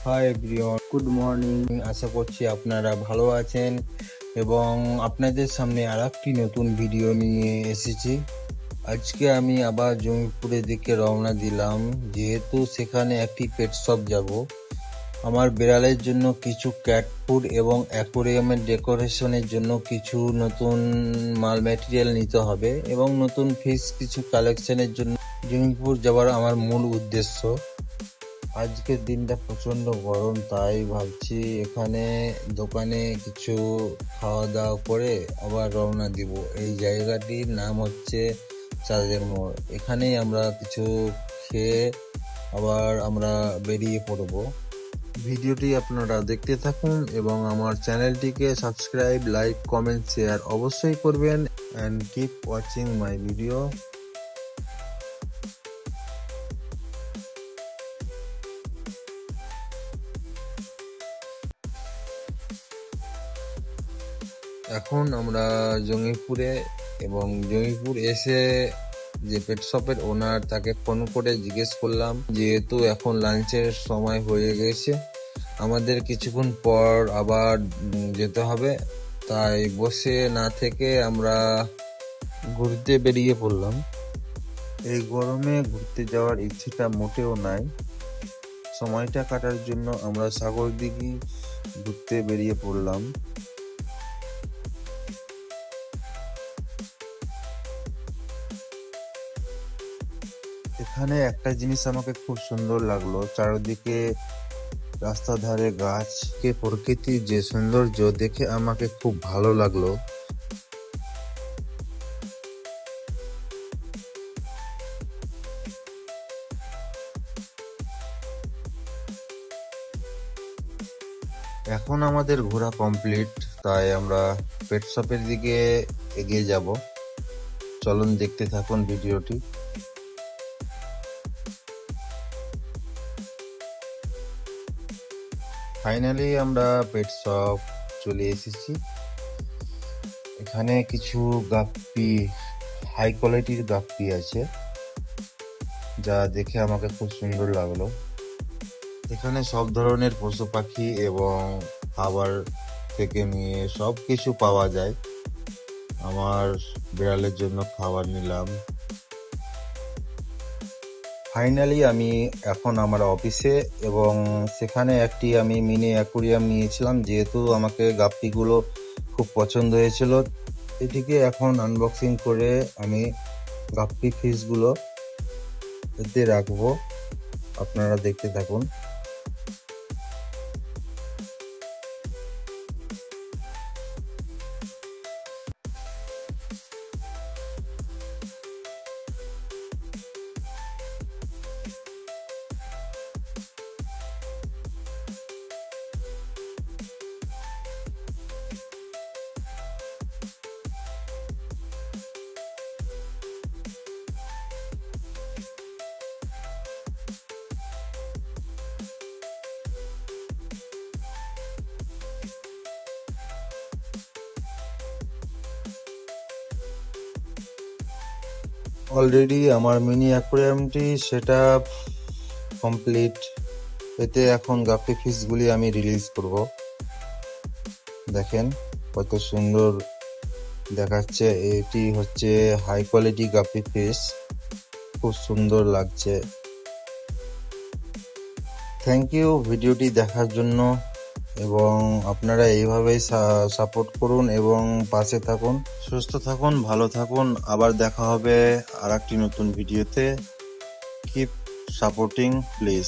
High everyone, good morning. আশা করছি আপনারা ভালো আছেন এবং আপনাদের সামনে আরেকটি নতুন ভিডিও নিয়ে এসেছি। আজকে আমি আবার জমিপুরের দিকে রওনা দিলাম, যেহেতু সেখানে একটি পেট শপ যাব। আমার বিড়ালের জন্য কিছু ক্যাট ফুড এবং অ্যাকোরিয়ামের ডেকোরেশনের জন্য কিছু নতুন মাল ম্যাটেরিয়াল নিতে হবে এবং নতুন ফিশ কিছু কালেকশনের জন্য জমিপুর যাওয়ার আমার মূল উদ্দেশ্য। আজকের দিনটা প্রচন্ড গরম, তাই ভাবছি এখানে দোকানে কিছু খাওয়া দাওয়া করে আবার রওনা দিব। এই জায়গাটির নাম হচ্ছে চাঁদের মোড়। এখানেই আমরা কিছু খেয়ে আবার আমরা বেরিয়ে পড়ব। ভিডিওটি আপনারা দেখতে থাকুন এবং আমার চ্যানেলটিকে সাবস্ক্রাইব, লাইক, কমেন্ট, শেয়ার অবশ্যই করবেন। And keep watching my video. এখন আমরা জঙ্গিপুরে এবং জঙ্গিপুর এসে যে পেট শপের ওনার, তাকে ফোন করে জিজ্ঞেস করলাম, যেহেতু এখন লাঞ্চের সময় হয়ে গেছে, আমাদের কিছুক্ষণ পর আবার যেতে হবে, তাই বসে না থেকে আমরা ঘুরতে বেরিয়ে পড়লাম। এই গরমে ঘুরতে যাওয়ার ইচ্ছেটা মোটেও নাই। সময়টা কাটার জন্য আমরা সাগরদিঘি ঘুরতে বেরিয়ে পড়লাম। এখানে একটা জিনিস আমাকে খুব সুন্দর লাগলো, চারিদিকে রাস্তার ধারে গাছ, প্রকৃতির যে সৌন্দর্য দেখে আমাকে খুব ভালো লাগলো। এখন আমাদের ঘোরা কমপ্লিট, তাই আমরা পেট শপের দিকে এগিয়ে যাব। চলুন দেখতে থাকুন ভিডিওটি। ফাইনালি আমরা পেট শপ চলে এসেছি। এখানে কিছু গাপ্পি, হাই কোয়ালিটির গাপ্পি আছে, যা দেখে আমাকে খুব সুন্দর লাগলো। এখানে সব ধরনের পশু পাখি এবং খাবার থেকে নিয়ে সব কিছু পাওয়া যায়। আমার বিড়ালের জন্য খাবার নিলাম। ফাইনালি আমি এখন আমার অফিসে, এবং সেখানে একটি আমি মিনি অ্যাকুরিয়াম নিয়েছিলাম, যেহেতু আমাকে গাপ্পিগুলো খুব পছন্দ হয়েছিল। এটিকে এখন আনবক্সিং করে আমি গাপ্পি ফিশগুলো এতে রাখবো। আপনারা দেখতে থাকুন। অলরেডি আমার মিনি অ্যাকুরিয়ামটি সেটআপ কমপ্লিট। এতে এখন গাপ্পি ফিশগুলি আমি রিলিজ করব। দেখেন কত সুন্দর দেখাচ্ছে। এটি হচ্ছে হাই কোয়ালিটি গাপ্পি ফিশ, খুব সুন্দর লাগছে। থ্যাংক ইউ ভিডিওটি দেখার জন্য, এবং আপনারা এইভাবেই সাপোর্ট করুন এবং পাশে থাকুন। সুস্থ থাকুন, ভালো থাকুন। আবার দেখা হবে আরেকটি নতুন ভিডিওতে। Keep supporting please.